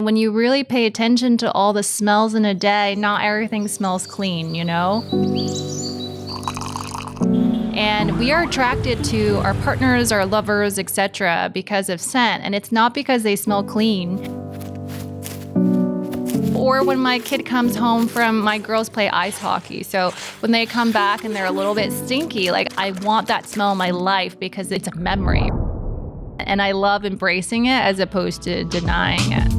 When you really pay attention to all the smells in a day, not everything smells clean, you know? And we are attracted to our partners, our lovers, etc. because of scent. And it's not because they smell clean. Or when my kid comes home from, my girls play ice hockey. So when they come back and they're a little bit stinky, like I want that smell in my life because it's a memory. And I love embracing it as opposed to denying it.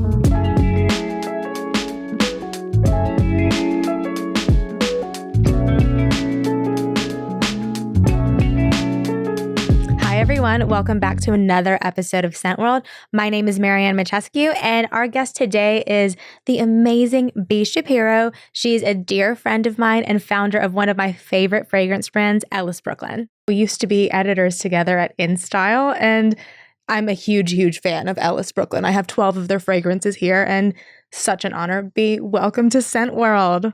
Everyone, welcome back to another episode of Scent World. My name is Marianne Mychaskiw, and our guest today is the amazing B. Shapiro. She's a dear friend of mine and founder of one of my favorite fragrance brands, Ellis Brooklyn. We used to be editors together at InStyle, and I'm a huge fan of Ellis Brooklyn. I have 12 of their fragrances here, and such an honor. B, welcome to Scent World.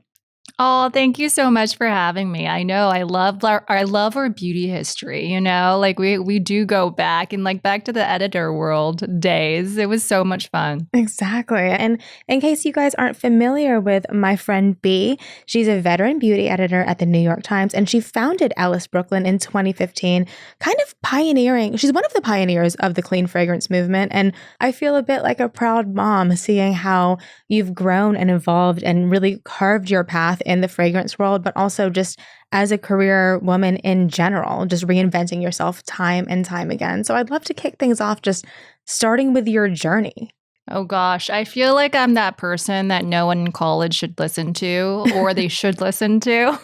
Oh, thank you so much for having me. I know I love our beauty history, you know, like we do go back and like back to the editor world days. It was so much fun. Exactly. And in case you guys aren't familiar with my friend B, she's a veteran beauty editor at the New York Times, and she founded Ellis Brooklyn in 2015, kind of pioneering. She's one of the pioneers of the clean fragrance movement. And I feel a bit like a proud mom seeing how you've grown and evolved and really carved your path in the fragrance world, but also just as a career woman in general, just reinventing yourself time and time again. So I'd love to kick things off just starting with your journey. Oh gosh, I feel like I'm that person that no one in college should listen to or they should listen to.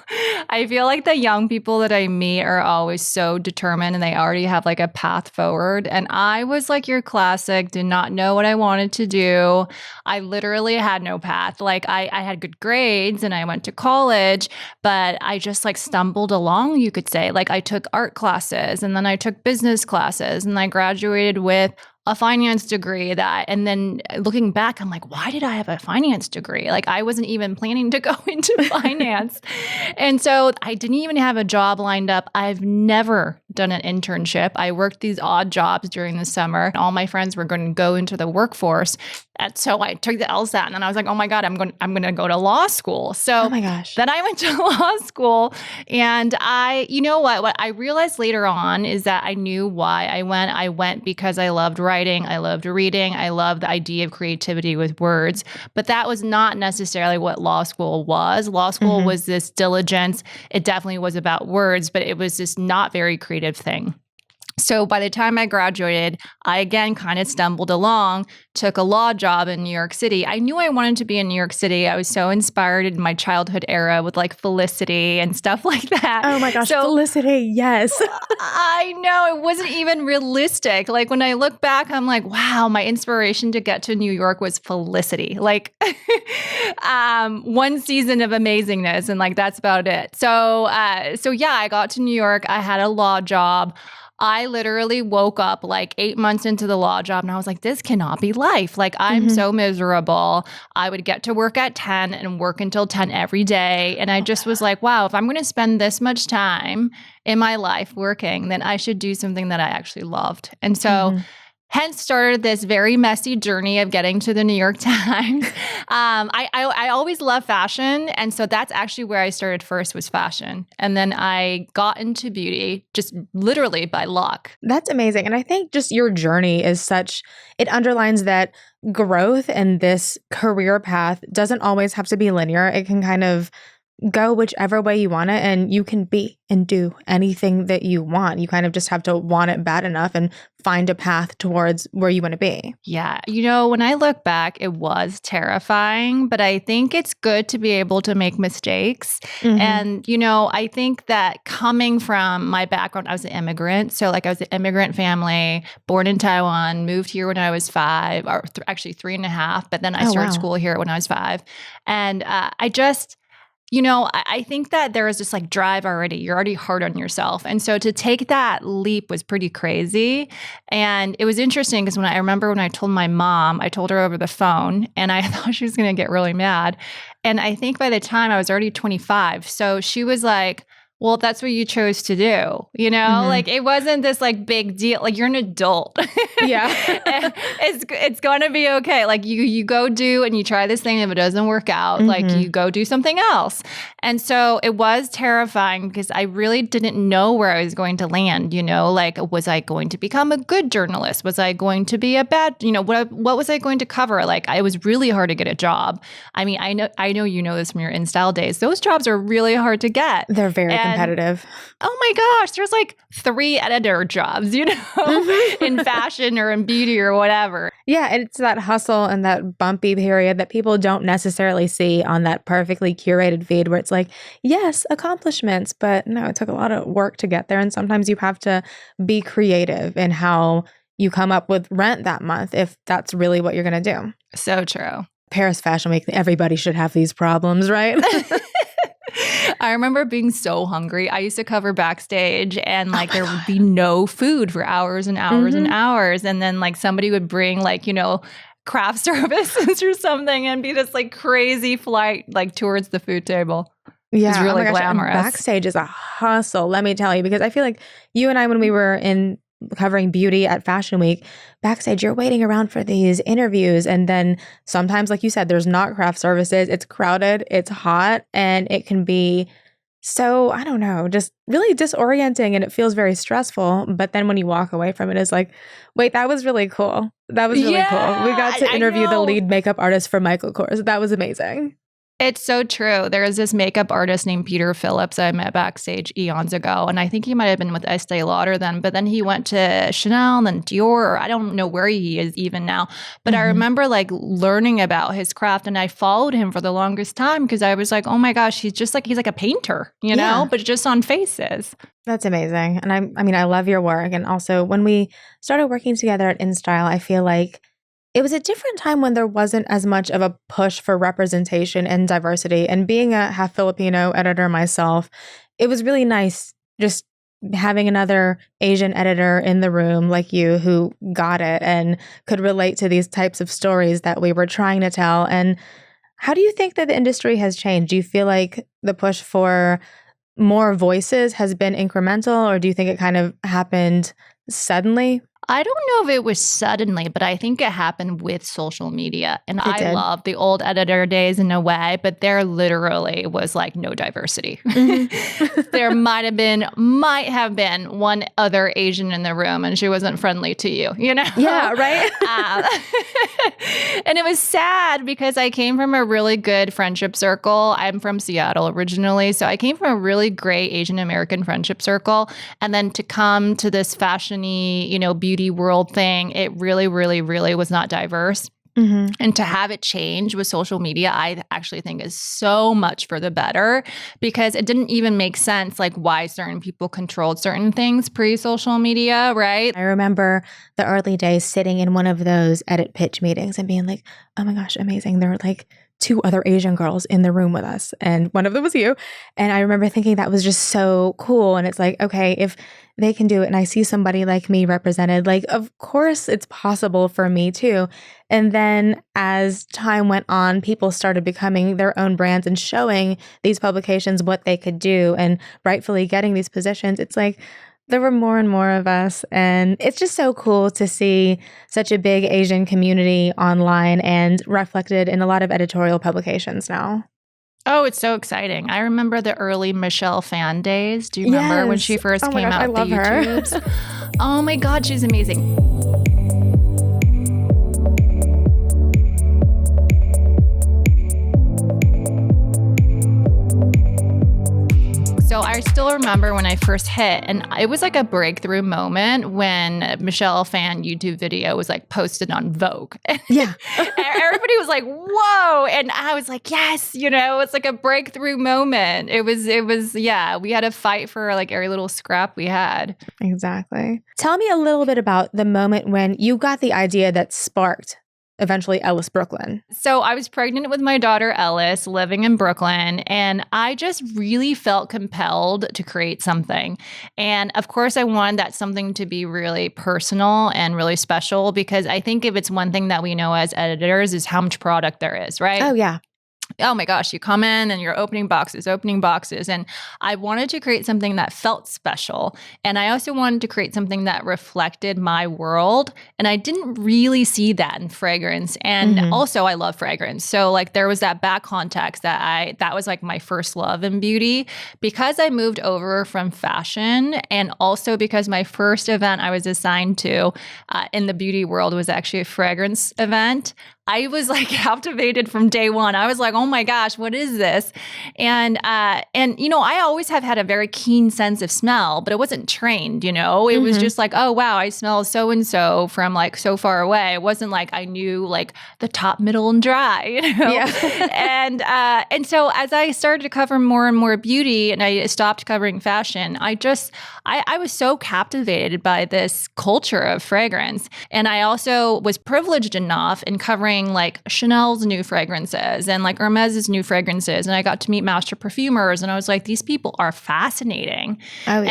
I feel like the young people that I meet are always so determined and they already have like a path forward. And I was like your classic, did not know what I wanted to do. I literally had no path. Like I had good grades and I went to college, but I just like stumbled along, you could say. Like I took art classes and then I took business classes and I graduated with a finance degree and then looking back, I'm like, why did I have a finance degree? Like I wasn't even planning to go into finance. And so I didn't even have a job lined up. I've never done an internship. I worked these odd jobs during the summer. All my friends were going to go into the workforce. And so I took the LSAT and then I was like, oh my God, I'm going to go to law school. So oh my gosh. Then I went to law school and you know what I realized later on is that I knew why I went. I went because I loved writing. I loved reading. I loved the idea of creativity with words, but that was not necessarily what law school was. Law school was this diligence. It definitely was about words, but it was this not very creative thing. So by the time I graduated, I again kind of stumbled along, took a law job in New York City. I knew I wanted to be in New York City. I was so inspired in my childhood era with like Felicity and stuff like that. Oh my gosh, Felicity, yes. I know, it wasn't even realistic. Like when I look back, I'm like, wow, my inspiration to get to New York was Felicity. Like one season of amazingness and like that's about it. So yeah, I got to New York. I had a law job. I literally woke up like 8 months into the law job and I was like, this cannot be life. Like I'm so miserable. I would get to work at 10 and work until 10 every day. And I just was like, wow, if I'm going to spend this much time in my life working, then I should do something that I actually loved. And so hence started this very messy journey of getting to the New York Times. I always loved fashion. And so that's actually where I started first was fashion. And then I got into beauty just literally by luck. That's amazing. And I think just your journey is it underlines that growth and this career path doesn't always have to be linear. It can kind of go whichever way you want it, and you can be and do anything that you want. You kind of just have to want it bad enough and find a path towards where you want to be. Yeah. You know, when I look back, it was terrifying, but I think it's good to be able to make mistakes. And, you know, I think that coming from my background, I was an immigrant. So like I was an immigrant family, born in Taiwan, moved here when I was 5, or actually 3.5, but then I started school here when I was 5. And you know, I think that there is this like drive already. You're already hard on yourself. And so to take that leap was pretty crazy. And it was interesting because I remember when I told my mom, I told her over the phone and I thought she was going to get really mad. And I think by the time I was already 25. So she was like, Well, that's what you chose to do, you know? Mhm. Like, it wasn't this like big deal. Like, you're an adult. Yeah. It's going to be okay. Like, you go do and you try this thing. If it doesn't work out, like, Mhm. you go do something else. And so it was terrifying because I really didn't know where I was going to land, you know? Like, was I going to become a good journalist? Was I going to be a bad, you know, what was I going to cover? Like, it was really hard to get a job. I mean, I know you know this from your InStyle days. Those jobs are really hard to get. They're very competitive. Oh my gosh, there's like 3 editor jobs, you know, in fashion or in beauty or whatever. Yeah, it's that hustle and that bumpy period that people don't necessarily see on that perfectly curated feed where it's like, yes, accomplishments, but no, it took a lot of work to get there. And sometimes you have to be creative in how you come up with rent that month if that's really what you're going to do. So true. Paris Fashion Week, everybody should have these problems, right? I remember being so hungry. I used to cover backstage and like there would be no food for hours and hours and hours. And then like somebody would bring like, you know, craft services or something and be this like crazy flight like towards the food table. Yeah, it's really oh my gosh, glamorous. Backstage is a hustle, let me tell you, because I feel like you and I, when we were in covering beauty at Fashion Week, backstage, you're waiting around for these interviews. And then sometimes, like you said, there's not craft services. It's crowded, it's hot, and it can be so, I don't know, just really disorienting and it feels very stressful. But then when you walk away from it, it's like, wait, that was really cool. That was really cool. We got to interview the lead makeup artist for Michael Kors. That was amazing. It's so true. There is this makeup artist named Peter Phillips I met backstage eons ago. And I think he might have been with Estee Lauder then. But then he went to Chanel and then Dior. Or I don't know where he is even now. But I remember like learning about his craft. And I followed him for the longest time because I was like, oh my gosh, he's like a painter, you know, but just on faces. That's amazing. And I mean, I love your work. And also when we started working together at InStyle, I feel like it was a different time when there wasn't as much of a push for representation and diversity. And being a half Filipino editor myself, it was really nice just having another Asian editor in the room like you who got it and could relate to these types of stories that we were trying to tell. And how do you think that the industry has changed? Do you feel like the push for more voices has been incremental, or do you think it kind of happened suddenly? I don't know if it was suddenly, but I think it happened with social media. And I love the old editor days in a way, but there literally was like no diversity. There might have been one other Asian in the room and she wasn't friendly to you, you know? Yeah, right? And it was sad because I came from a really good friendship circle. I'm from Seattle originally. So I came from a really great Asian American friendship circle. And then to come to this fashion-y, you know, beauty world thing, it really, really, really was not diverse. And to have it change with social media, I actually think is so much for the better because it didn't even make sense like why certain people controlled certain things pre-social media, right? I remember the early days sitting in one of those edit pitch meetings and being like, oh my gosh, amazing. There were like 2 other Asian girls in the room with us and one of them was you. And I remember thinking that was just so cool. And it's like, okay, if they can do it and I see somebody like me represented, like, of course it's possible for me too. And then as time went on, people started becoming their own brands and showing these publications what they could do and rightfully getting these positions. It's like, there were more and more of us. And it's just so cool to see such a big Asian community online and reflected in a lot of editorial publications now. Oh, it's so exciting. I remember the early Michelle Phan days. Do you remember when she first came out with the YouTubes? Oh my God, she's amazing. So I still remember when I first hit, and it was like a breakthrough moment when Michelle Phan YouTube video was like posted on Vogue. Yeah. Everybody was like, whoa. And I was like, yes, you know, it's like a breakthrough moment. It was, yeah, we had to fight for like every little scrap we had. Exactly. Tell me a little bit about the moment when you got the idea that sparked eventually Ellis Brooklyn. So I was pregnant with my daughter Ellis, living in Brooklyn, and I just really felt compelled to create something. And of course, I wanted that something to be really personal and really special because I think if it's one thing that we know as editors is how much product there is, right? Oh, yeah. oh my gosh, you come in and you're opening boxes. And I wanted to create something that felt special. And I also wanted to create something that reflected my world. And I didn't really see that in fragrance. And also I love fragrance. So like there was that back context that was like my first love in beauty, because I moved over from fashion, and also because my first event I was assigned to in the beauty world was actually a fragrance event. I was like captivated from day one. I was like, oh my gosh, what is this? And you know, I always have had a very keen sense of smell, but it wasn't trained, you know? It was just like, oh wow, I smell so-and-so from like so far away. It wasn't like I knew like the top, middle, and dry, you know? Yeah. And so as I started to cover more and more beauty and I stopped covering fashion, I was so captivated by this culture of fragrance. And I also was privileged enough in covering like Chanel's new fragrances and like Hermes's new fragrances. And I got to meet master perfumers, and I was like, these people are fascinating. Oh,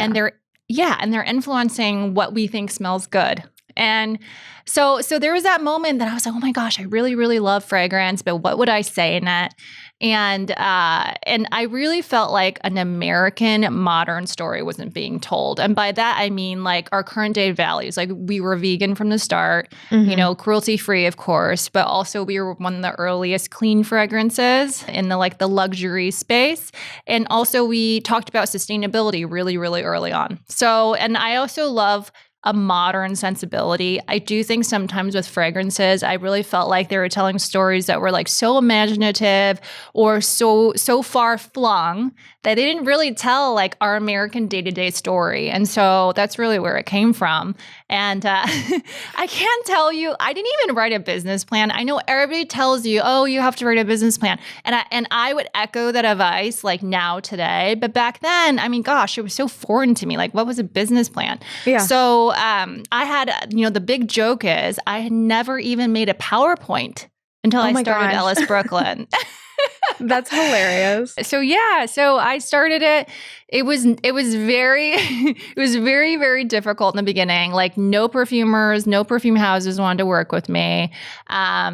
yeah. And they're influencing what we think smells good. And so there was that moment that I was like, oh my gosh, I really, really love fragrance, but what would I say in it? And I really felt like an American modern story wasn't being told. And by that, I mean like our current day values. Like we were vegan from the start, you know, cruelty free, of course, but also we were one of the earliest clean fragrances in the luxury space. And also we talked about sustainability really, really early on. So, and I also love a modern sensibility. I do think sometimes with fragrances, I really felt like they were telling stories that were like so imaginative or so far flung that they didn't really tell like our American day-to-day story. And so that's really where it came from. And I can't tell you, I didn't even write a business plan. I know everybody tells you, oh, you have to write a business plan. And I would echo that advice like now today. But back then, I mean, gosh, it was so foreign to me. Like, what was a business plan? Yeah. So I had, you know, the big joke is I had never even made a PowerPoint until I started Ellis Brooklyn. That's hilarious. So I started it. It was very very difficult in the beginning. Like no perfumers, no perfume houses wanted to work with me.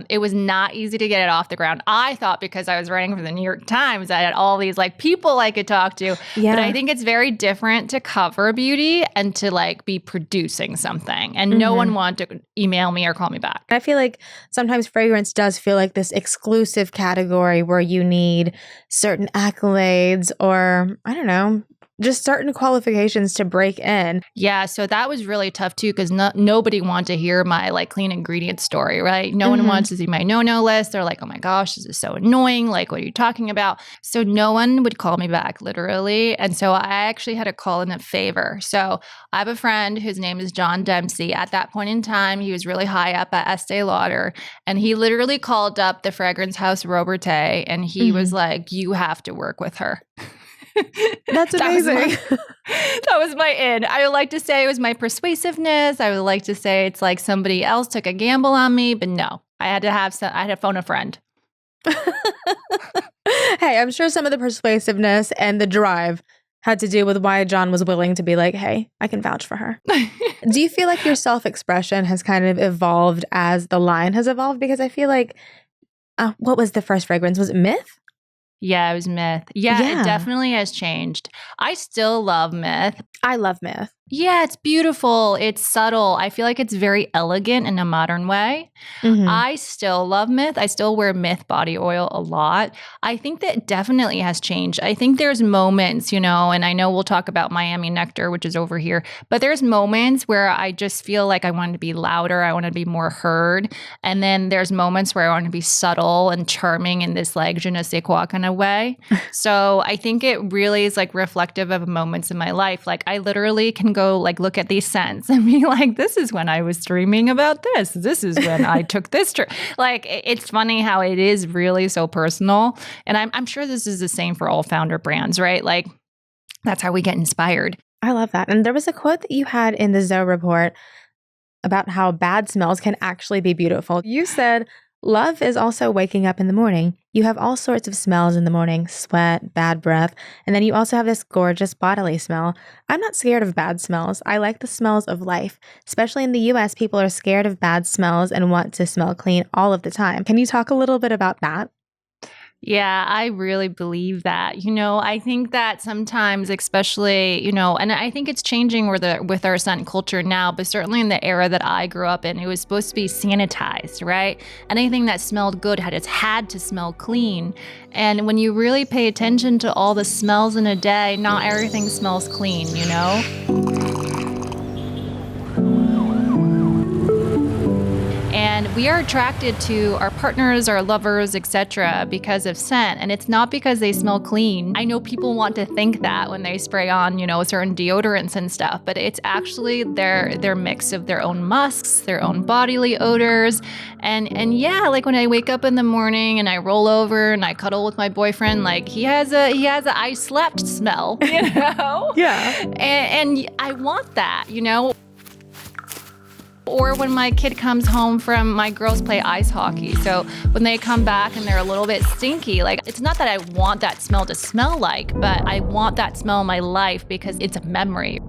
It was not easy to get it off the ground. I thought because I was writing for the New York Times, I had all these like people I could talk to. Yeah. But I think it's very different to cover beauty and to like be producing something. And no one wanted to email me or call me back. I feel like sometimes fragrance does feel like this exclusive category where you need certain accolades or, I don't know, just certain qualifications to break in. Yeah, so that was really tough too, because nobody wanted to hear my like clean ingredient story, right? No one wants to see my no-no list. They're like, oh my gosh, this is so annoying. Like, what are you talking about? So no one would call me back, literally. And so I actually had to call in a favor. So I have a friend whose name is John Dempsey. At that point in time, he was really high up at Estee Lauder. And he literally called up the fragrance house Robertet, and he was like, you have to work with her. That's amazing. That was my in. I would like to say it was my persuasiveness. I would like to say it's like somebody else took a gamble on me, but no, I had to phone a friend. Hey, I'm sure some of the persuasiveness and the drive had to do with why John was willing to be like, hey, I can vouch for her. Do you feel like your self-expression has kind of evolved as the line has evolved? Because I feel like, what was the first fragrance? Was it Myth? Yeah, it was Myth. Yeah, it definitely has changed. I still love Myth. I love Myth. Yeah, it's beautiful. It's subtle. I feel like it's very elegant in a modern way. I still love Myth. I still wear Myth body oil a lot. I think that definitely has changed. I think there's moments, you know, and I know we'll talk about Miami Nectar, which is over here, but there's moments where I just feel like I want to be louder. I want to be more heard. And then there's moments where I want to be subtle and charming in this like je ne sais quoi kind of way. So I think it really is like reflective of moments in my life. Like I literally can go like look at these scents and be like, this is when I was dreaming about this. This is when I took this trip. Like it's funny how it is really so personal. And I'm sure this is the same for all founder brands, right? Like that's how we get inspired. I love that. And there was a quote that you had in the Zoe report about how bad smells can actually be beautiful. You said, love is also waking up in the morning. You have all sorts of smells in the morning, sweat, bad breath, and then you also have this gorgeous bodily smell. I'm not scared of bad smells. I like the smells of life. Especially in the US, people are scared of bad smells and want to smell clean all of the time. Can you talk a little bit about that? Yeah, I really believe that. I think that sometimes, especially, and I think it's changing with our scent culture now, but certainly in the era that I grew up in, it was supposed to be sanitized, right? Anything that smelled good had to smell clean. And when you really pay attention to all the smells in a day, not everything smells clean, And we are attracted to our partners, our lovers, etc. because of scent. And it's not because they smell clean. I know people want to think that when they spray on, certain deodorants and stuff, but it's actually their mix of their own musks, their own bodily odors. And yeah, like when I wake up in the morning and I roll over and I cuddle with my boyfriend, like he has a I slept smell, Yeah. And I want that, Or when my kid comes home from, my girls play ice hockey. So when they come back and they're a little bit stinky, like it's not that I want that smell to smell like, but I want that smell in my life because it's a memory.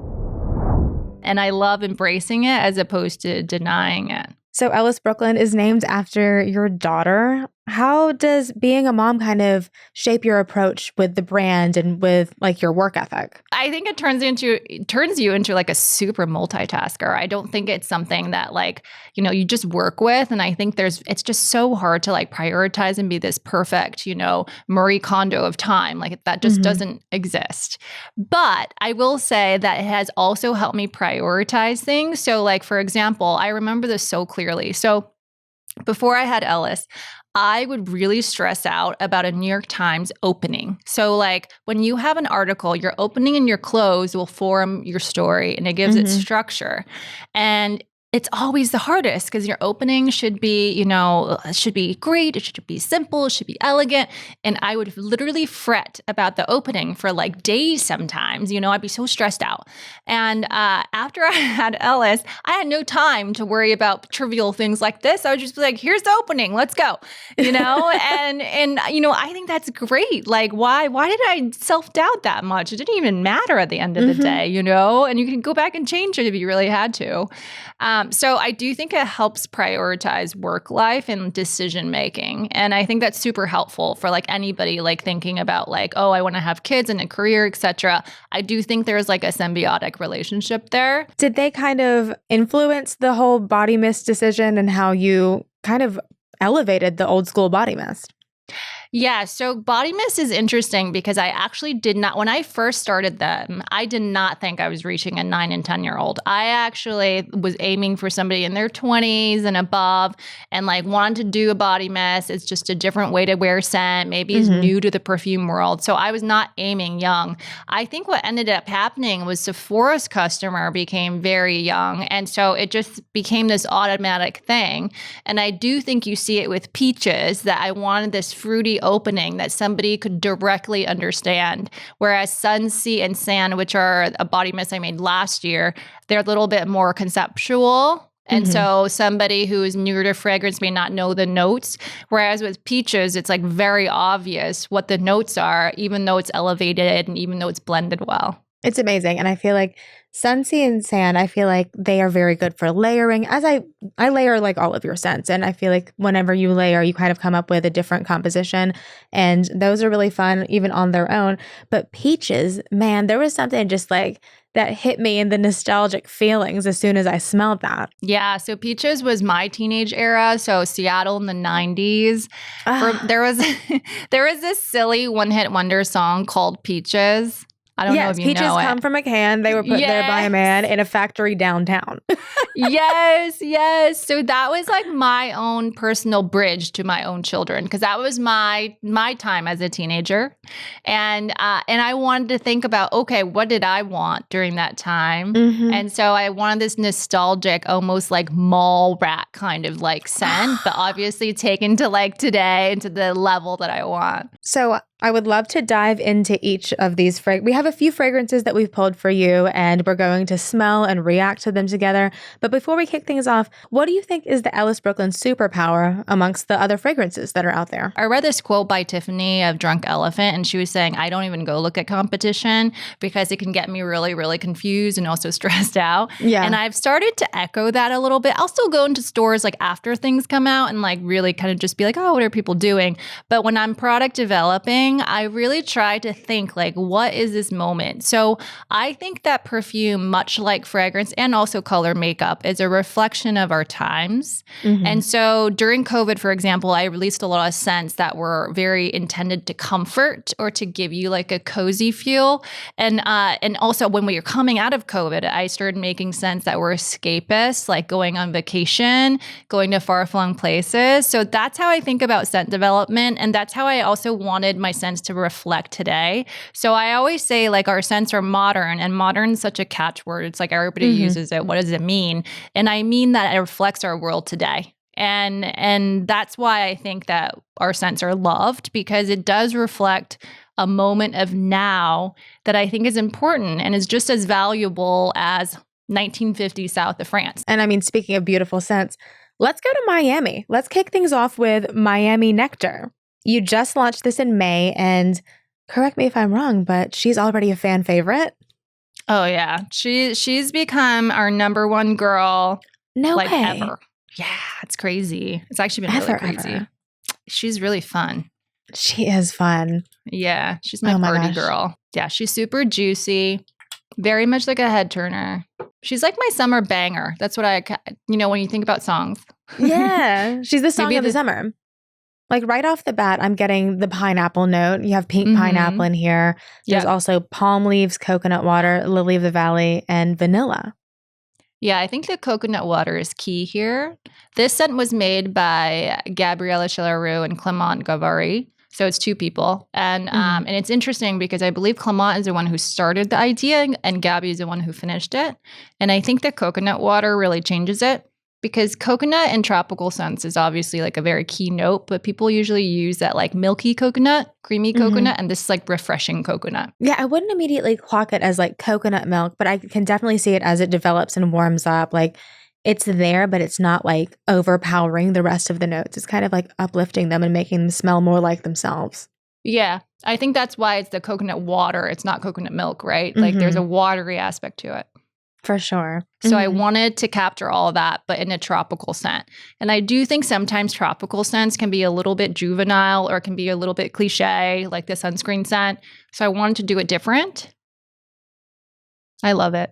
And I love embracing it as opposed to denying it. So Ellis Brooklyn is named after your daughter. How does being a mom kind of shape your approach with the brand and with like your work ethic? I think it turns you into like a super multitasker. I don't think it's something that like, you just work with. And I think it's just so hard to like prioritize and be this perfect, Marie Kondo of time. Like that just doesn't exist. But I will say that it has also helped me prioritize things. So like, for example, I remember this so clearly. So before I had Ellis, I would really stress out about a New York Times opening. So like when you have an article, your opening and your close will form your story and it gives it structure. And it's always the hardest because your opening should be, it should be great. It should be simple. It should be elegant. And I would literally fret about the opening for like days sometimes. I'd be so stressed out. And after I had Ellis, I had no time to worry about trivial things like this. I would just be like, here's the opening. Let's go. And I think that's great. Like, why did I self-doubt that much? It didn't even matter at the end of the day, and you can go back and change it if you really had to. So I do think it helps prioritize work life and decision making. And I think that's super helpful for like anybody like thinking about like, oh, I want to have kids and a career, etc. I do think there's like a symbiotic relationship there. Did they kind of influence the whole body mist decision and how you kind of elevated the old school body mist? Yeah, so body mist is interesting because I actually did not, when I first started them, I did not think I was reaching a 9 and 10-year-old. I actually was aiming for somebody in their 20s and above and like wanted to do a body mist. It's just a different way to wear scent. Maybe it's new to the perfume world. So I was not aiming young. I think what ended up happening was Sephora's customer became very young. And so it just became this automatic thing. And I do think you see it with Peaches that I wanted this fruity opening that somebody could directly understand. Whereas Sunsea and Sand, which are a body mist I made last year, they're a little bit more conceptual. And so somebody who is newer to fragrance may not know the notes. Whereas with Peaches, it's like very obvious what the notes are, even though it's elevated and even though it's blended well. It's amazing. And I feel like Sunsea and Sand, I feel like they are very good for layering. As I layer like all of your scents. And I feel like whenever you layer, you kind of come up with a different composition. And those are really fun, even on their own. But Peaches, man, there was something just like that hit me in the nostalgic feelings as soon as I smelled that. Yeah, so Peaches was my teenage era. So Seattle in the 90s. There was this silly one-hit wonder song called Peaches. I don't know if you know it. Peaches come from a can. They were put there by a man in a factory downtown. Yes. So that was like my own personal bridge to my own children because that was my time as a teenager. And I wanted to think about, okay, what did I want during that time? And so I wanted this nostalgic, almost like mall rat kind of like scent, but obviously taken to like today and to the level that I want. So I would love to dive into each of these. We have a few fragrances that we've pulled for you, and we're going to smell and react to them together. But before we kick things off, what do you think is the Ellis Brooklyn superpower amongst the other fragrances that are out there? I read this quote by Tiffany of Drunk Elephant, and she was saying, I don't even go look at competition because it can get me really, really confused and also stressed out. Yeah. And I've started to echo that a little bit. I'll still go into stores like after things come out and like really kind of just be like, oh, what are people doing? But when I'm product developing, I really try to think like, what is this moment? So I think that perfume, much like fragrance and also color makeup, is a reflection of our times. Mm-hmm. And so during COVID, for example, I released a lot of scents that were very intended to comfort or to give you like a cozy feel. And also when we were coming out of COVID, I started making scents that were escapist, like going on vacation, going to far-flung places. So that's how I think about scent development. And that's how I also wanted my scents to reflect today. So I always say like our scents are modern, and modern is such a catchword. It's like everybody uses it. What does it mean? And I mean that it reflects our world today. And that's why I think that our scents are loved, because it does reflect a moment of now that I think is important and is just as valuable as 1950 south of France. And I mean, speaking of beautiful scents, let's go to Miami. Let's kick things off with Miami Nectar. You just launched this in May, and correct me if I'm wrong, but she's already a fan favorite. Oh yeah, she's become our number one girl. No like way. Ever. Yeah, it's crazy. It's actually been really crazy. Ever. She's really fun. She is fun. Yeah, she's my party girl. Yeah, she's super juicy, very much like a head turner. She's like my summer banger. That's what when you think about songs. Yeah, she's the song of the summer. Like right off the bat, I'm getting the pineapple note. You have pink pineapple in here. There's also palm leaves, coconut water, lily of the valley, and vanilla. Yeah, I think the coconut water is key here. This scent was made by Gabriella Chaleroux and Clément Gavari. So it's two people. And it's interesting because I believe Clément is the one who started the idea and Gabby is the one who finished it. And I think the coconut water really changes it, because coconut in tropical scents is obviously like a very key note, but people usually use that like milky coconut, creamy coconut, and this is like refreshing coconut. Yeah, I wouldn't immediately clock it as like coconut milk, but I can definitely see it as it develops and warms up. Like it's there, but it's not like overpowering the rest of the notes. It's kind of like uplifting them and making them smell more like themselves. Yeah, I think that's why it's the coconut water. It's not coconut milk, right? Like there's a watery aspect to it. For sure. So I wanted to capture all of that, but in a tropical scent. And I do think sometimes tropical scents can be a little bit juvenile or can be a little bit cliche, like the sunscreen scent. So I wanted to do it different. I love it.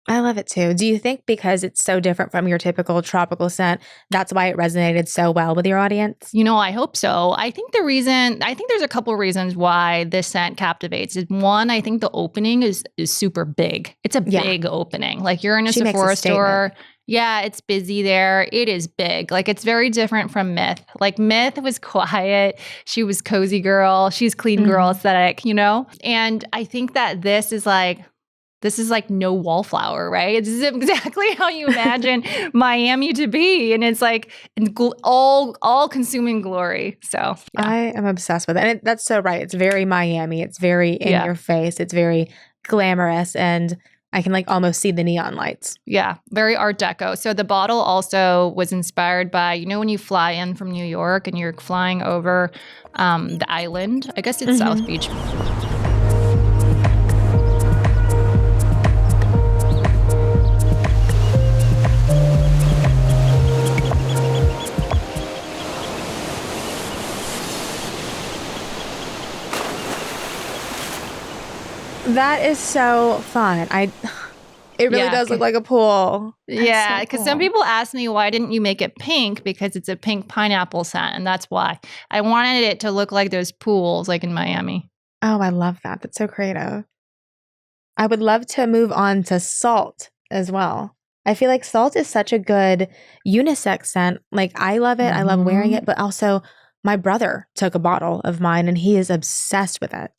I love it too. Do you think because it's so different from your typical tropical scent, that's why it resonated so well with your audience? I hope so. I think there's a couple of reasons why this scent captivates. One, I think the opening is super big. It's a big opening. Like you're in a Sephora store. Yeah, it's busy there. It is big. Like it's very different from Myth. Like Myth was quiet. She was cozy girl. She's clean girl aesthetic, And I think that this is like no wallflower, right? This is exactly how you imagine Miami to be. And it's like all consuming glory. So yeah. I am obsessed with it. And that's so right. It's very Miami. It's very in your face. It's very glamorous. And I can like almost see the neon lights. Yeah, very Art Deco. So the bottle also was inspired by, when you fly in from New York and you're flying over the island. I guess it's South Beach. That is so fun. It really does look like a pool. Yeah, because some people ask me, why didn't you make it pink? Because it's a pink pineapple scent, and that's why. I wanted it to look like those pools like in Miami. Oh, I love that. That's so creative. I would love to move on to Salt as well. I feel like Salt is such a good unisex scent. Like I love it. I love wearing it, but also my brother took a bottle of mine and he is obsessed with it.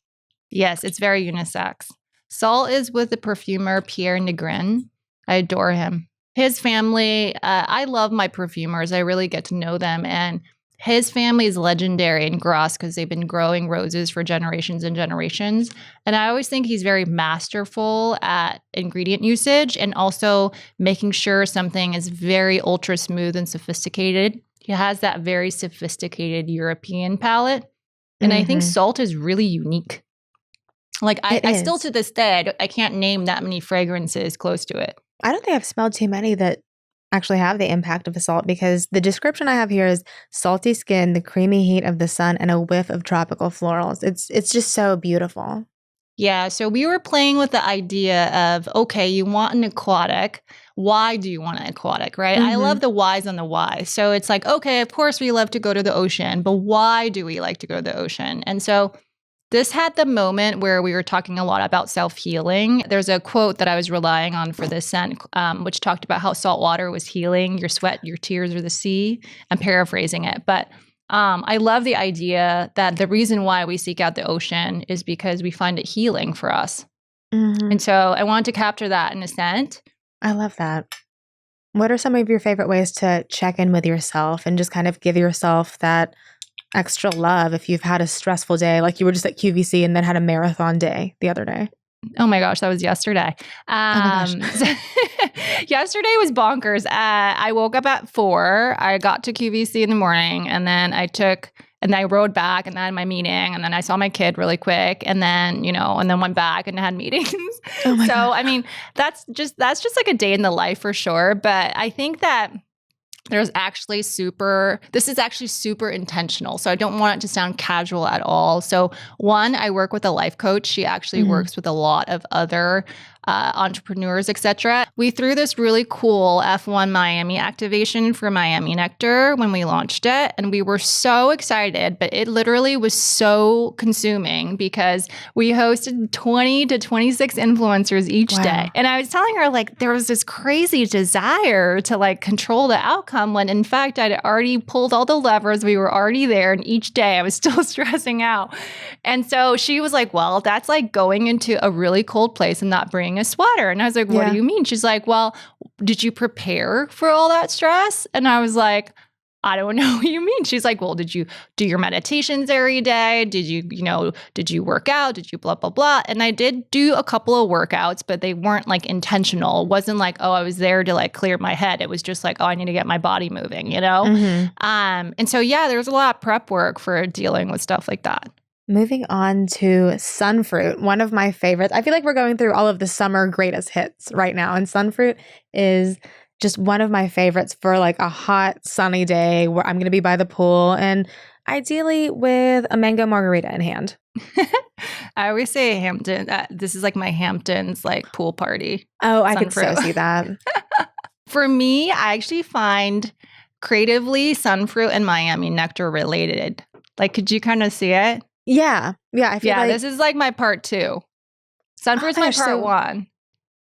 Yes, it's very unisex. Salt is with the perfumer Pierre Negrin. I adore him. His family, I love my perfumers. I really get to know them. And His family is legendary in Gras because they've been growing roses for generations and generations. And I always think he's very masterful at ingredient usage and also making sure something is very ultra smooth and sophisticated. He has that very sophisticated European palate. And I think salt is really unique. Like I still to this day, I can't name that many fragrances close to it. I don't think I've smelled too many that actually have the impact of a salt, because the description I have here is salty skin, the creamy heat of the sun, and a whiff of tropical florals. It's just so beautiful. Yeah, so we were playing with the idea of, okay, you want an aquatic. Why do you want an aquatic, right? I love the whys on the why. So it's like, okay, of course we love to go to the ocean, but why do we like to go to the ocean? And so this had the moment where we were talking a lot about self-healing. There's a quote that I was relying on for this scent, which talked about how salt water was healing. Your sweat, your tears are the sea. I'm paraphrasing it. But I love the idea that the reason why we seek out the ocean is because we find it healing for us. And so I wanted to capture that in a scent. I love that. What are some of your favorite ways to check in with yourself and just kind of give yourself that extra love if you've had a stressful day, like you were just at QVC and then had a marathon day the other day? Oh my gosh, that was yesterday. Yesterday was bonkers. I woke up at 4. I got to QVC in the morning, and then I rode back, and then I had my meeting, and then I saw my kid really quick, and then, and then went back and had meetings. Oh my God. I mean, that's just like a day in the life for sure. But I think that this is actually super intentional. So I don't want it to sound casual at all. So one, I work with a life coach. She actually works with a lot of other entrepreneurs, etc. We threw this really cool F1 Miami activation for Miami Nectar when we launched it. And we were so excited, but it literally was so consuming because we hosted 20 to 26 influencers each day. And I was telling her, like, there was this crazy desire to like control the outcome when in fact I'd already pulled all the levers. We were already there. And each day I was still stressing out. And so she was like, well, that's like going into a really cold place and not bringing a sweater. And I was like, what do you mean? She's like, well, did you prepare for all that stress? And I was like, I don't know what you mean. She's like, well, did you do your meditations every day? Did you work out? Did you blah, blah, blah? And I did do a couple of workouts, but they weren't like intentional. It wasn't like, oh, I was there to like clear my head. It was just like, oh, I need to get my body moving, And so, yeah, there was a lot of prep work for dealing with stuff like that. Moving on to Sunfruit, one of my favorites. I feel like we're going through all of the summer greatest hits right now. And Sunfruit is just one of my favorites for like a hot, sunny day where I'm going to be by the pool and ideally with a mango margarita in hand. I always say Hampton. This is like my Hamptons like pool party. Oh, I could so see that. For me, I actually find creatively Sunfruit and Miami Nectar related. Like, could you kind of see it? Yeah. I feel like this is like my part 2. Sunfruit's my part 1.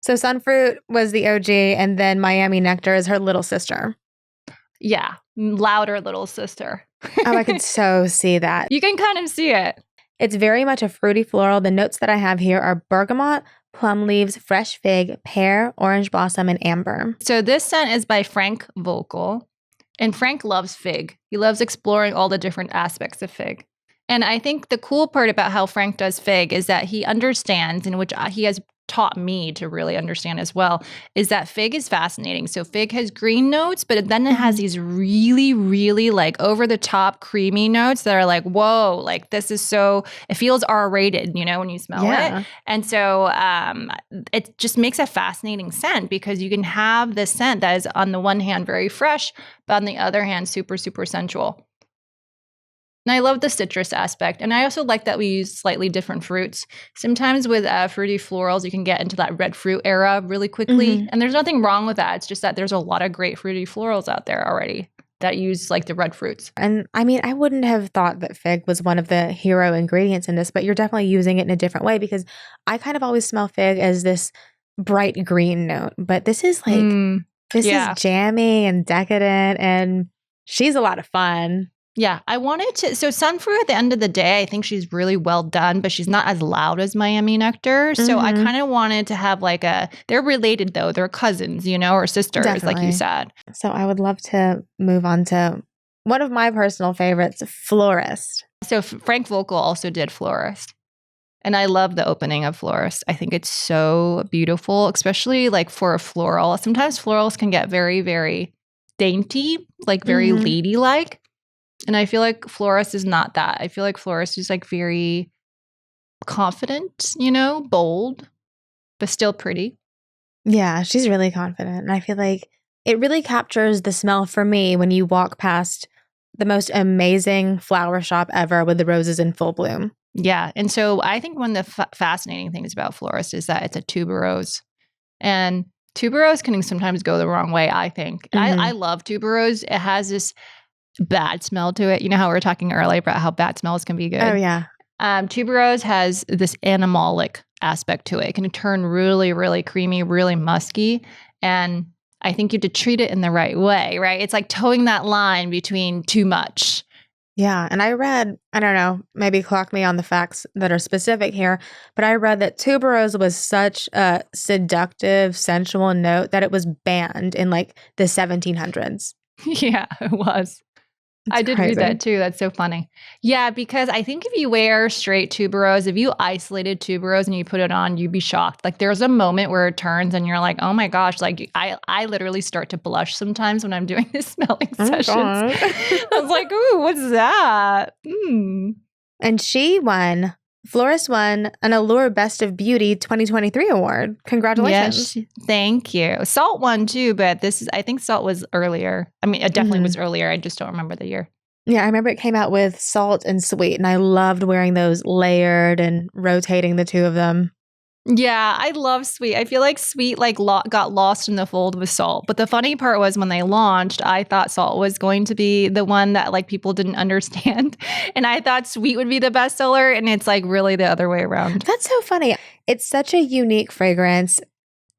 So Sunfruit was the OG, and then Miami Nectar is her little sister. Yeah, louder little sister. Oh, I could so see that. You can kind of see it. It's very much a fruity floral. The notes that I have here are bergamot, plum leaves, fresh fig, pear, orange blossom, and amber. So this scent is by Frank Vogel, and Frank loves fig. He loves exploring all the different aspects of fig. And I think the cool part about how Frank does fig is that he understands, in which he has taught me to really understand as well, is that fig is fascinating. So fig has green notes, but then it has these really, really like over the top creamy notes that are like, whoa, like this is so, it feels R-rated, when you smell it. And so it just makes a fascinating scent because you can have this scent that is on the one hand very fresh, but on the other hand, super, super sensual. And I love the citrus aspect. And I also like that we use slightly different fruits. Sometimes with fruity florals, you can get into that red fruit era really quickly. And there's nothing wrong with that. It's just that there's a lot of great fruity florals out there already that use like the red fruits. And I mean, I wouldn't have thought that fig was one of the hero ingredients in this, but you're definitely using it in a different way because I kind of always smell fig as this bright green note. But this is like, this is jammy and decadent, and she's a lot of fun. Yeah, I wanted to. So Sunfruit, at the end of the day, I think she's really well done, but she's not as loud as Miami Nectar. So I kind of wanted to have like they're related though. They're cousins, or sisters, like you said. So I would love to move on to One of my personal favorites, Florist. So Frank Vogel also did Florist. And I love the opening of Florist. I think it's so beautiful, especially like for a floral. Sometimes florals can get very, very dainty, like very ladylike. And I feel like Florist is not that. I feel like Florist is like very confident, bold, but still pretty. Yeah, she's really confident. And I feel like it really captures the smell for me when you walk past the most amazing flower shop ever with the roses in full bloom. Yeah. And so I think one of the fascinating things about Florist is that it's a tuberose. And tuberose can sometimes go the wrong way, I think. I love tuberose. It has this bad smell to it. You know how we were talking earlier about how bad smells can be good? Oh, yeah. Tuberose has this animalic aspect to it. It can turn really, really creamy, really musky. And I think you have to treat it in the right way, right? It's like towing that line between too much. Yeah. And I read, I don't know, maybe clock me on the facts that are specific here, but I read that tuberose was such a seductive, sensual note that it was banned in like the 1700s. Yeah, it was. I did read that too. That's so funny. Yeah, because I think if you wear straight tuberose, if you isolated tuberose and you put it on, you'd be shocked. Like there's a moment where it turns and you're like, oh my gosh, like I literally start to blush sometimes when I'm doing the smelling sessions. I was like, ooh, what's that? And Florist won an Allure Best of Beauty 2023 award. Congratulations. Yes, thank you. Salt won too, but I think Salt was earlier. I mean, it definitely was earlier. I just don't remember the year. Yeah, I remember it came out with Salt and Sweet, and I loved wearing those layered and rotating the two of them. Yeah, I love Sweet. I feel like Sweet got lost in the fold with Salt. But the funny part was when they launched, I thought Salt was going to be the one that like people didn't understand. And I thought Sweet would be the bestseller. And it's like really the other way around. That's so funny. It's such a unique fragrance.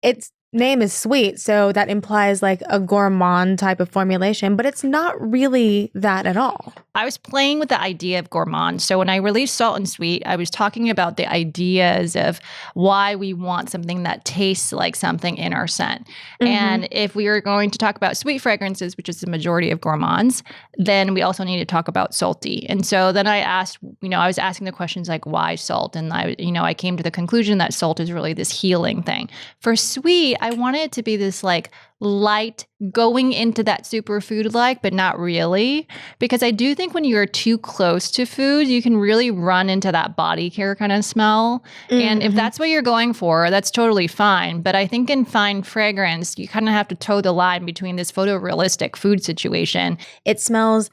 Its name is Sweet, so that implies like a gourmand type of formulation, but it's not really that at all. I was playing with the idea of gourmand. So when I released Salt and Sweet, I was talking about the ideas of why we want something that tastes like something in our scent. And if we are going to talk about sweet fragrances, which is the majority of gourmands, then we also need to talk about salty. And so then I asked, I was asking the questions like, why salt? And I came to the conclusion that salt is really this healing thing. For sweet, I wanted it to be this like light going into that superfood like, but not really. Because I do think when you're too close to food, you can really run into that body care kind of smell. And if that's what you're going for, that's totally fine. But I think in fine fragrance, you kind of have to toe the line between this photorealistic food situation. It smells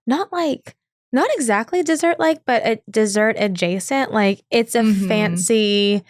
not exactly dessert-like, but a dessert adjacent. Like it's a fancy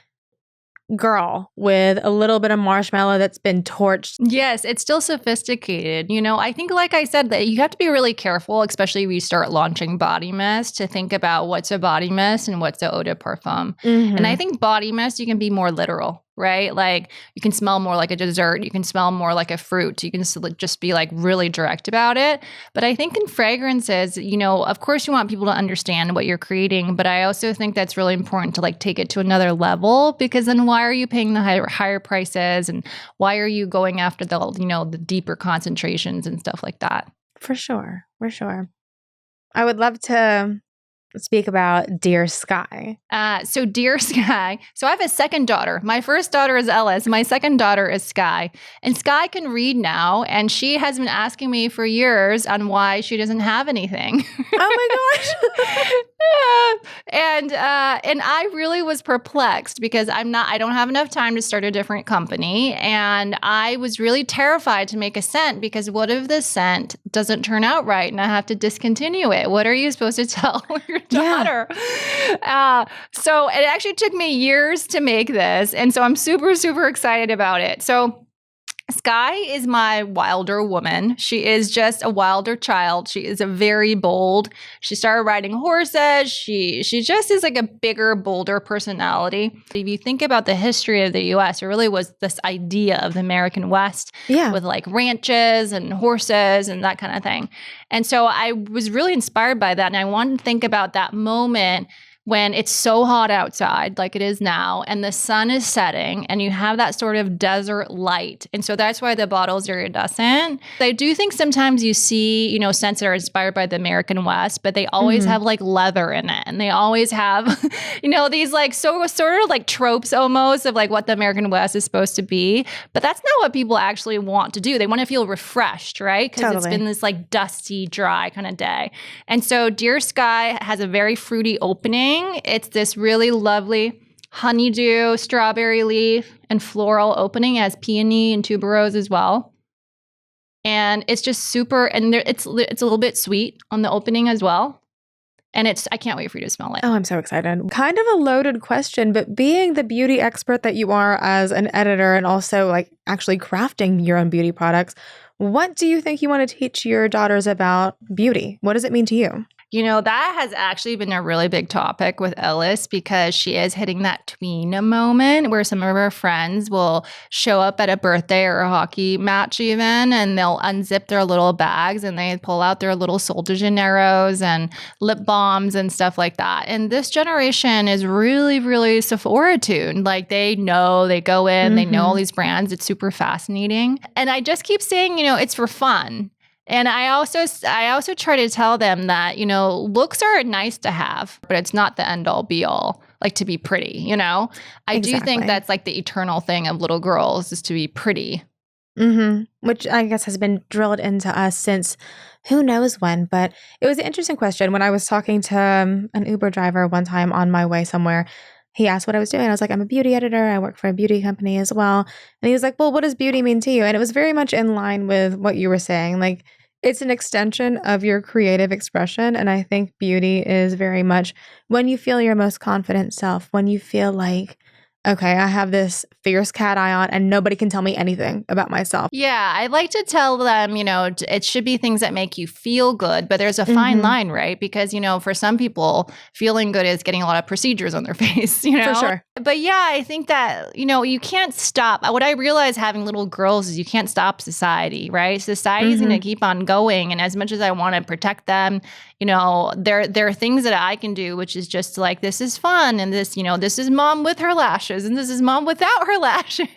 girl with a little bit of marshmallow that's been torched. Yes, it's still sophisticated. I think, like I said, that you have to be really careful, especially if you start launching body mist, to think about what's a body mist and what's a eau de parfum. And I think body mist, you can be more literal, right? Like you can smell more like a dessert. You can smell more like a fruit. You can just be like really direct about it. But I think in fragrances, of course you want people to understand what you're creating, but I also think that's really important to like take it to another level, because then why are you paying the higher prices, and why are you going after the deeper concentrations and stuff like that? For sure. I would love to speak about Dear Sky. So Dear Sky. So I have a second daughter. My first daughter is Ellis. My second daughter is Sky. And Sky can read now. And she has been asking me for years on why she doesn't have anything. Oh my gosh. And I really was perplexed because I don't have enough time to start a different company. And I was really terrified to make a scent, because what if the scent doesn't turn out right and I have to discontinue it? What are you supposed to tell your daughter? Yeah. So it actually took me years to make this. And so I'm super, super excited about it. So Sky is my wilder woman. She is just a wilder child. She is a very bold. She started riding horses. She just is like a bigger, bolder personality. If you think about the history of the U.S., it really was this idea of the American West with like ranches and horses and that kind of thing. And so I was really inspired by that. And I wanted to think about that moment when it's so hot outside, like it is now, and the sun is setting, and you have that sort of desert light. And so that's why the bottle's iridescent. I do think sometimes you see, you know, scents that are inspired by the American West, but they always have like leather in it. And they always have, you know, these like sort of like tropes almost of like what the American West is supposed to be. But that's not what people actually want to do. They want to feel refreshed, right? Because it's been this like dusty, dry kind of day. And so Dear Sky has a very fruity opening. It's this really lovely honeydew, strawberry leaf, and floral opening. It has peony and tuberose as well. And it's just super, and it's a little bit sweet on the opening as well. And I can't wait for you to smell it. Oh, I'm so excited. Kind of a loaded question, but being the beauty expert that you are as an editor and also like actually crafting your own beauty products, what do you think you want to teach your daughters about beauty? What does it mean to you? You know, that has actually been a really big topic with Ellis because she is hitting that tween moment where some of her friends will show up at a birthday or a hockey match even, and they'll unzip their little bags and they pull out their little Sol de Janeiros and lip balms and stuff like that. And this generation is really, really Sephora-tuned. Like they know, they go in, they know all these brands. It's super fascinating. And I just keep saying, you know, it's for fun. And I also try to tell them that, you know, looks are nice to have, but it's not the end all be all, like to be pretty, you know? I do think that's like the eternal thing of little girls is to be pretty. Which I guess has been drilled into us since who knows when. But it was an interesting question. When I was talking to an Uber driver one time on my way somewhere, he asked what I was doing. I was like, I'm a beauty editor. I work for a beauty company as well. And he was like, well, what does beauty mean to you? And it was very much in line with what you were saying. Like, it's an extension of your creative expression. And I think beauty is very much when you feel your most confident self, when you feel like, okay, I have this fierce cat eye on and nobody can tell me anything about myself. Yeah, I like to tell them, you know, it should be things that make you feel good, but there's a fine line, right? Because, you know, for some people, feeling good is getting a lot of procedures on their face, you know? For sure. But yeah, I think that, you know, you can't stop. What I realize having little girls is you can't stop society, right? Society is going to keep on going. And as much as I want to protect them, you know, there are things that I can do, which is just like, this is fun. And this, you know, this is mom with her lashes and this is mom without her lashes.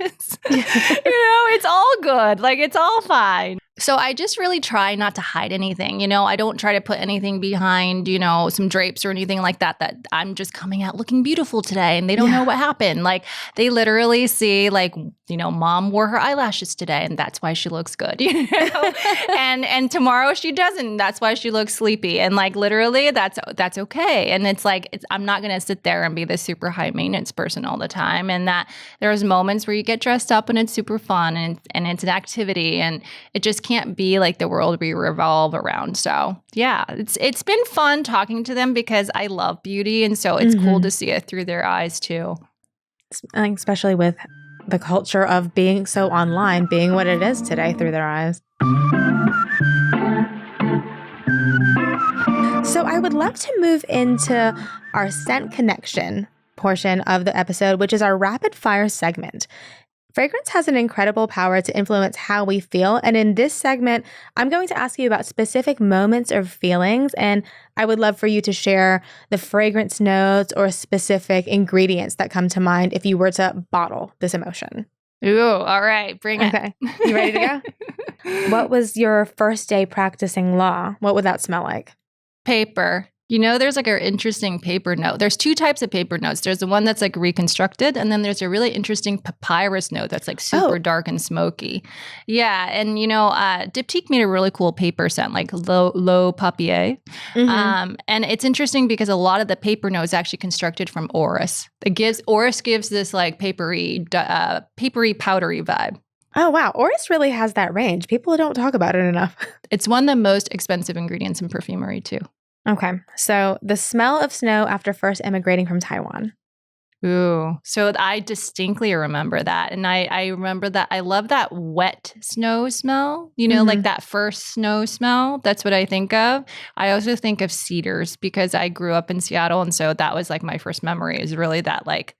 You know, it's all good. Like, it's all fine. So I just really try not to hide anything. You know, I don't try to put anything behind, you know, some drapes or anything like that, that I'm just coming out looking beautiful today and they don't know what happened. Like they literally see like, you know, mom wore her eyelashes today and that's why she looks good, you know, and tomorrow she doesn't. That's why she looks sleepy. And like literally that's okay. And it's like, I'm not going to sit there and be this super high maintenance person all the time. And that there's moments where you get dressed up and it's super fun and it's an activity and it just can't be like the world we revolve around. So yeah, it's been fun talking to them because I love beauty. And so it's cool to see it through their eyes too. I think especially with the culture of being so online, being what it is today through their eyes. So I would love to move into our scent connection portion of the episode, which is our rapid fire segment. Fragrance has an incredible power to influence how we feel. And in this segment, I'm going to ask you about specific moments or feelings. And I would love for you to share the fragrance notes or specific ingredients that come to mind if you were to bottle this emotion. Ooh, all right. Bring it. Okay. You ready to go? What was your first day practicing law? What would that smell like? Paper. You know, there's like an interesting paper note. There's two types of paper notes. There's the one that's like reconstructed, and then there's a really interesting papyrus note that's like super dark and smoky. Yeah, and you know, Diptyque made a really cool paper scent, like L'Eau Papier. And it's interesting because a lot of the paper note is actually constructed from orris. Orris gives this like papery, powdery vibe. Oh, wow. Orris really has that range. People don't talk about it enough. It's one of the most expensive ingredients in perfumery too. Okay. So the smell of snow after first immigrating from Taiwan. Ooh. So I distinctly remember that. And I remember that I love that wet snow smell, you know, like that first snow smell. That's what I think of. I also think of cedars because I grew up in Seattle. And so that was like my first memory is really that like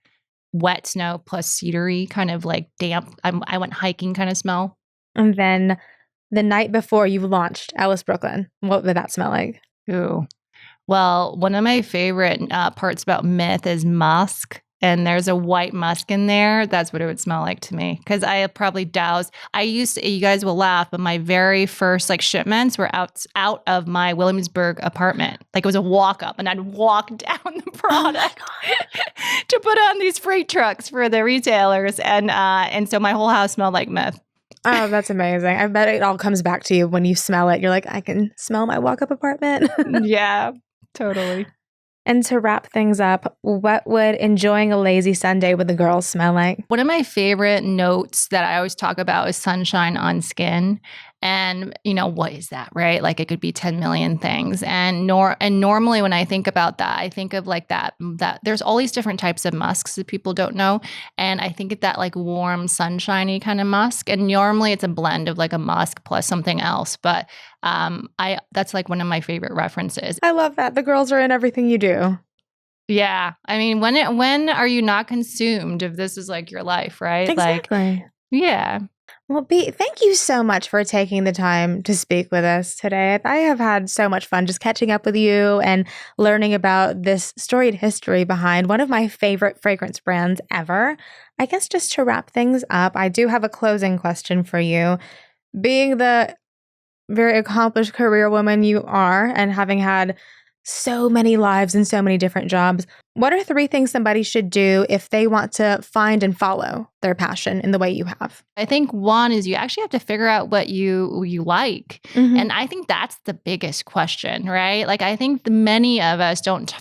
wet snow plus cedary kind of like damp. I went hiking kind of smell. And then the night before you launched Ellis Brooklyn, what would that smell like? Ooh. Well, one of my favorite parts about Myth is musk. And there's a white musk in there. That's what it would smell like to me. Because I have probably doused. You guys will laugh, but my very first shipments were out of my Williamsburg apartment. Like it was a walk up, and I'd walk down the product to put on these freight trucks for the retailers, and so my whole house smelled like Myth. Oh, that's amazing. I bet it all comes back to you when you smell it. You're like, I can smell my walk up apartment. Yeah, totally. And to wrap things up, what would enjoying a lazy Sunday with the girls smell like? One of my favorite notes that I always talk about is sunshine on skin. And, what is that, right? Like it could be 10 million things. And normally when I think about that, I think of that there's all these different types of musks that people don't know. And I think of that warm, sunshiny kind of musk. And normally it's a blend of a musk plus something else. But that's one of my favorite references. I love that. The girls are in everything you do. Yeah. I mean, when are you not consumed if this is your life, right? Exactly. Yeah. Well, B, thank you so much for taking the time to speak with us today. I have had so much fun just catching up with you and learning about this storied history behind one of my favorite fragrance brands ever. I guess just to wrap things up, I do have a closing question for you. Being the very accomplished career woman you are and having had so many lives and so many different jobs, what are 3 things somebody should do if they want to find and follow their passion in the way you have? I think one is you actually have to figure out what you like. Mm-hmm. And I think that's the biggest question, right? I think many of us don't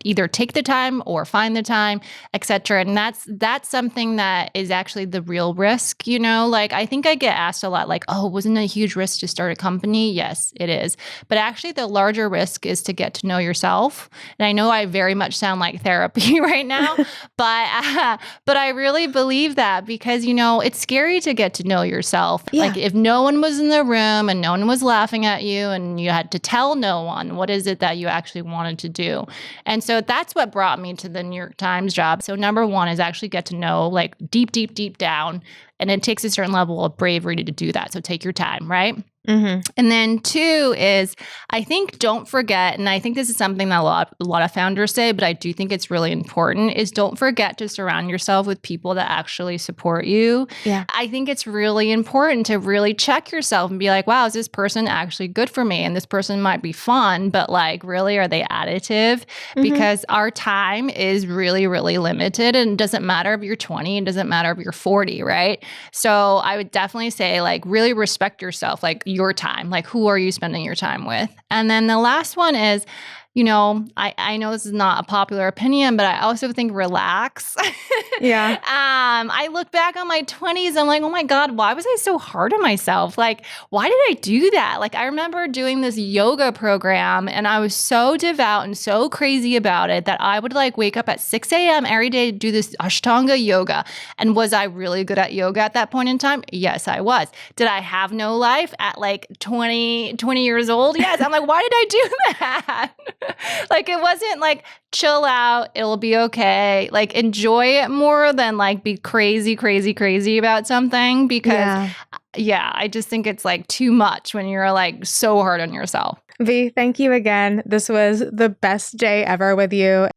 either take the time or find the time, etc. And that's something that is actually the real risk, I think I get asked a lot oh, wasn't it a huge risk to start a company? Yes, it is. But actually the larger risk is to get to know yourself. And I know I very much sound like therapy right now, but I really believe that because, it's scary to get to know yourself. Yeah. If no one was in the room and no one was laughing at you and you had to tell no one, what is it that you actually wanted to do? And so that's what brought me to the New York Times job. So number one is actually get to know deep, deep, deep down. And it takes a certain level of bravery to do that. So take your time, right? Mm-hmm. And then 2 is, I think, don't forget, and I think this is something that a lot of founders say, but I do think it's really important, is don't forget to surround yourself with people that actually support you. Yeah. I think it's really important to really check yourself and be like, wow, is this person actually good for me? And this person might be fun, but really, are they additive? Mm-hmm. Because our time is really, really limited, and it doesn't matter if you're 20, it doesn't matter if you're 40, right? So I would definitely say really respect yourself, your time, who are you spending your time with? And then the last one is, I know this is not a popular opinion, but I also think relax. Yeah. I look back on my 20s, I'm like, oh my God, why was I so hard on myself? Why did I do that? I remember doing this yoga program and I was so devout and so crazy about it that I would wake up at 6 a.m. every day to do this Ashtanga yoga. And was I really good at yoga at that point in time? Yes, I was. Did I have no life at 20 years old? Yes. I'm why did I do that? It wasn't chill out, it'll be okay. Enjoy it more than be crazy about something because I just think it's too much when you're so hard on yourself. V, thank you again. This was the best day ever with you.